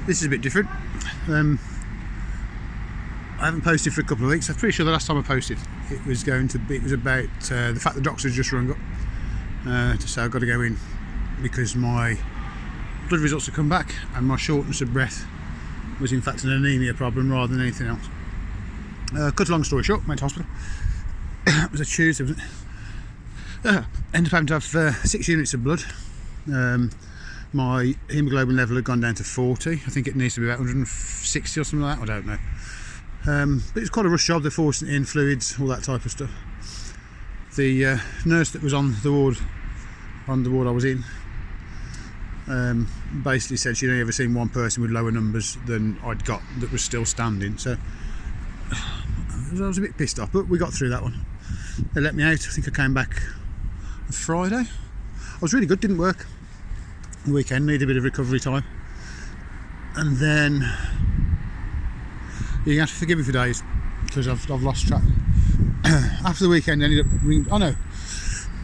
This is a bit different. I haven't posted for a couple of weeks. I'm pretty sure the last time I posted it was about the fact the doctor had just rung up to say I've got to go in because my blood results have come back and my shortness of breath was in fact an anemia problem rather than anything else. Cut a long story short, went to hospital. It was a Tuesday, wasn't it? Ended up having to have 6 units of blood. My hemoglobin level had gone down to 40. I think it needs to be about 160 or something like that. I don't know. But it's quite a rush job. They're forcing it in, fluids, all that type of stuff. The nurse that was on the ward I was in, basically said she'd only ever seen one person with lower numbers than I'd got that was still standing. So I was a bit pissed off, but we got through that one. They let me out. I think I came back on Friday. I was really good, didn't work the weekend, needed a bit of recovery time. And then you have to forgive me for days because I've lost track. After the weekend, I ended up ringing. Oh no,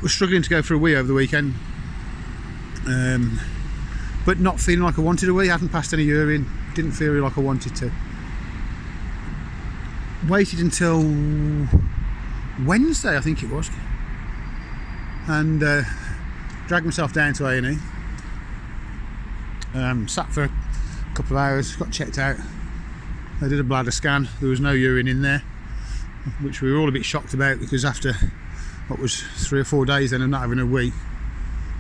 was struggling to go for a wee over the weekend, but not feeling like I wanted a wee. I hadn't passed any urine, didn't feel really like I wanted to. Waited until Wednesday, I think it was, and dragged myself down to A&E. Sat for a couple of hours, got checked out. They did a bladder scan. There was no urine in there, which we were all a bit shocked about because after what was 3 or 4 days then of not having a wee,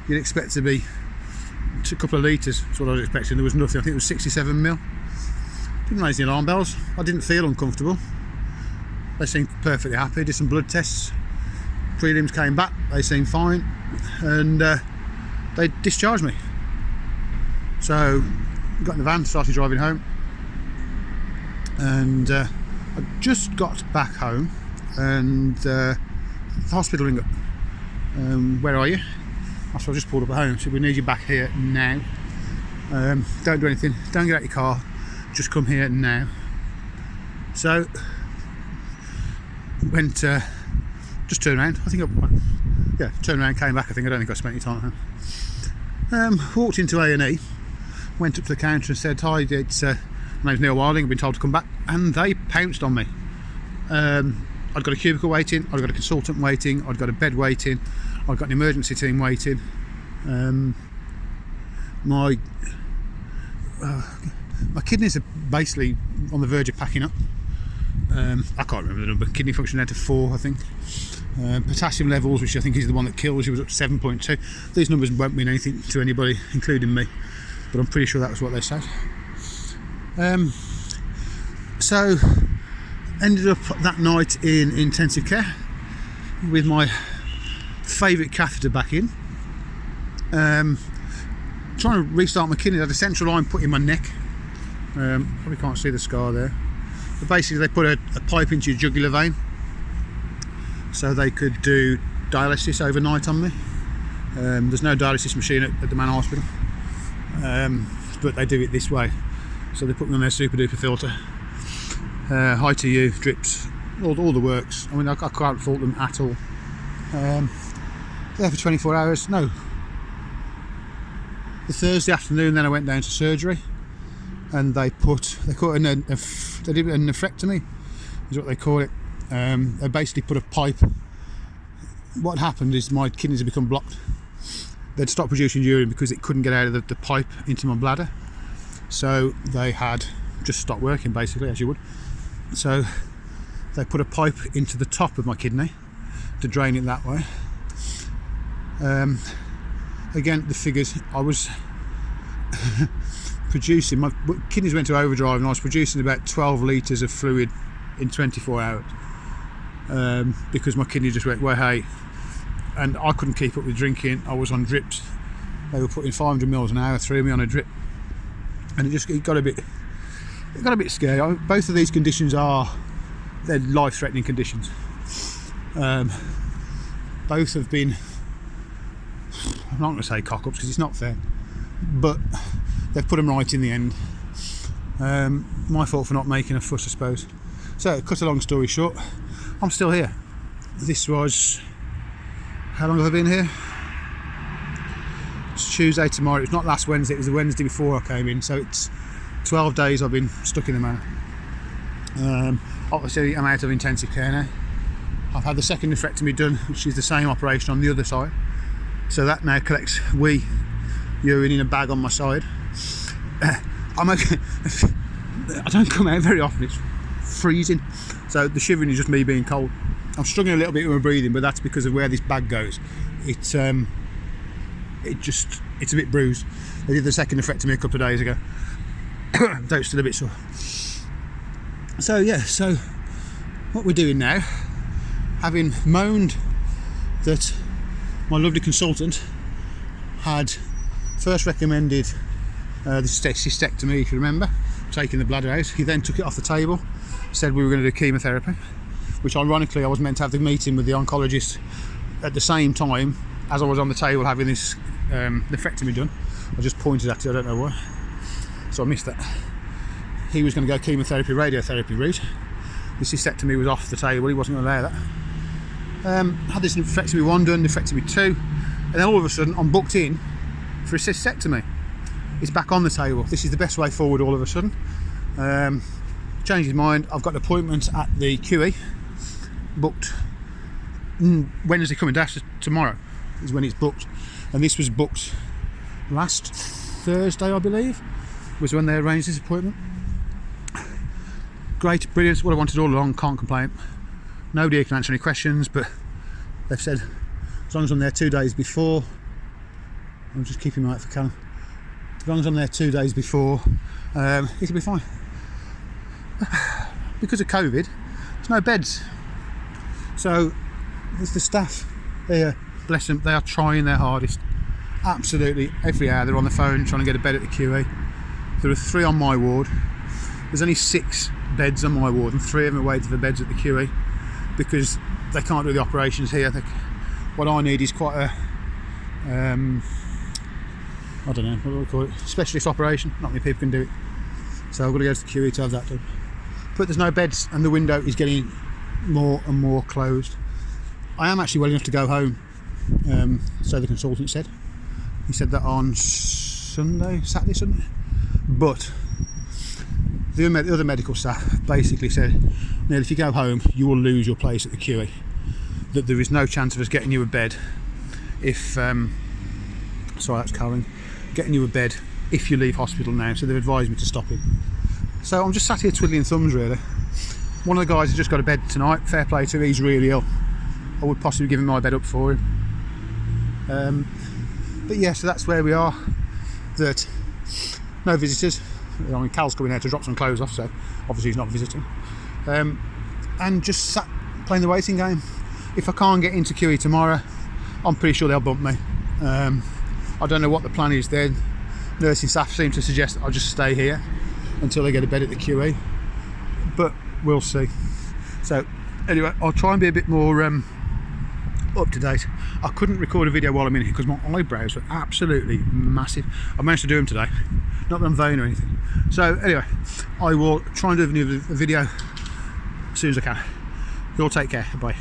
you'd expect to be a couple of litres. That's what I was expecting. There was nothing. I think it was 67ml. Didn't raise any alarm bells. I didn't feel uncomfortable. They seemed perfectly happy. Did some blood tests. Prelims came back. They seemed fine, and they discharged me. So got in the van, started driving home, and I just got back home, and the hospital rang up. Where are you? So I just pulled up at home. So we need you back here now. Don't do anything. Don't get out your car. Just come here now. So went, just turned around. I think turned around, came back. I don't think I spent any time at home. Walked into A&E. Went up to the counter and said, hi, it's my name's Neil Wilding, I've been told to come back, and they pounced on me. I'd got a cubicle waiting, I'd got a consultant waiting, I'd got a bed waiting, I'd got an emergency team waiting. My kidneys are basically on the verge of packing up. I can't remember the number. Kidney function down to 4, I think. Potassium levels, which I think is the one that kills you, was up to 7.2. These numbers won't mean anything to anybody, including me, but I'm pretty sure that was what they said. So ended up that night in intensive care with my favourite catheter back in, trying to restart my kidney. I had a central line put in my neck. Probably can't see the scar there, but basically they put a pipe into your jugular vein so they could do dialysis overnight on me. There's no dialysis machine at the Manor Hospital, but they do it this way. So they put me on their super duper filter, high TU, drips, all the works. I mean, I can't fault them at all. There for 24 hours. No, the Thursday afternoon then I went down to surgery, and they did a nephrectomy, is what they call it. They basically put a pipe. What happened is my kidneys had become blocked. They'd stopped producing urine because it couldn't get out of the pipe into my bladder. So they had just stopped working, basically, as you would. So they put a pipe into the top of my kidney to drain it that way. Again, the figures, I was producing, my kidneys went to overdrive and I was producing about 12 litres of fluid in 24 hours, because my kidney just went way hey, and I couldn't keep up with drinking. I was on drips. They were putting 500 mils an hour through me on a drip, and it got a bit scary. Both of these conditions they're life-threatening conditions. Both have been, I'm not going to say cock-ups because it's not fair, but they've put them right in the end. My fault for not making a fuss, I suppose. So, cut a long story short, I'm still here. This was, how long have I been here? It's Tuesday tomorrow. It's not last Wednesday, it was the Wednesday before I came in, so it's 12 days I've been stuck in the manor. Obviously I'm out of intensive care now. I've had the second nephrectomy done, which is the same operation on the other side. So that now collects wee urine in a bag on my side. I'm okay. I don't come out very often, it's freezing. So the shivering is just me being cold. I'm struggling a little bit with my breathing, but that's because of where this bag goes. It's a bit bruised. They did the second nephrectomy a couple of days ago. Though it's still a bit sore. So yeah, so what we're doing now, having moaned that my lovely consultant had first recommended the cystectomy, if you remember, taking the bladder out. He then took it off the table, said we were going to do chemotherapy, which ironically I was meant to have the meeting with the oncologist at the same time as I was on the table having this nephrectomy done. I just pointed at it, I don't know why, so I missed that. He was going to go chemotherapy, radiotherapy route. The cystectomy was off the table, he wasn't going to allow that. Had this nephrectomy 1 done, nephrectomy 2, and then all of a sudden I'm booked in for a cystectomy. It's back on the table. This is the best way forward all of a sudden. Changed his mind. I've got an appointment at the QE booked Wednesday coming, tomorrow is when it's booked, and this was booked last Thursday, I believe, was when they arranged this appointment. Great, brilliant, what I wanted all along, can't complain. Nobody can answer any questions, but they've said as long as I'm there 2 days before, I'm just keeping my eye for Callum, as long as I'm there 2 days before, it'll be fine. Because of COVID, there's no beds, so it's the staff here, bless them, they are trying their hardest. Absolutely every hour they're on the phone trying to get a bed at the QE. There are 3 on my ward. There's only 6 beds on my ward and 3 of them are waiting for beds at the QE because they can't do the operations here. What I need is quite a I don't know, what do we call it, specialist operation. Not many people can do it, so I've got to go to the QE to have that done. But there's no beds and the window is getting more and more closed. I am actually well enough to go home, so the consultant said. He said that on Saturday, Sunday. But the other medical staff basically said, Neil, if you go home, you will lose your place at the QE. That there is no chance of us getting you a bed if, sorry, that's Colin, getting you a bed if you leave hospital now. So they've advised me to stop it. So I'm just sat here twiddling thumbs really. One of the guys has just got a bed tonight, fair play to him, he's really ill. I would possibly give him my bed up for him. But yeah, so that's where we are. That no visitors. I mean, Cal's coming out to drop some clothes off, so obviously he's not visiting. And just sat playing the waiting game. If I can't get into QE tomorrow, I'm pretty sure they'll bump me. I don't know what the plan is there. Nursing staff seem to suggest that I'll just stay here until they get a bed at the QE, but we'll see. So anyway, I'll try and be a bit more up to date. I couldn't record a video while I'm in here because my eyebrows were absolutely massive. I managed to do them today, not that I'm vain or anything. So anyway, I will try and do a video as soon as I can. You all take care, bye.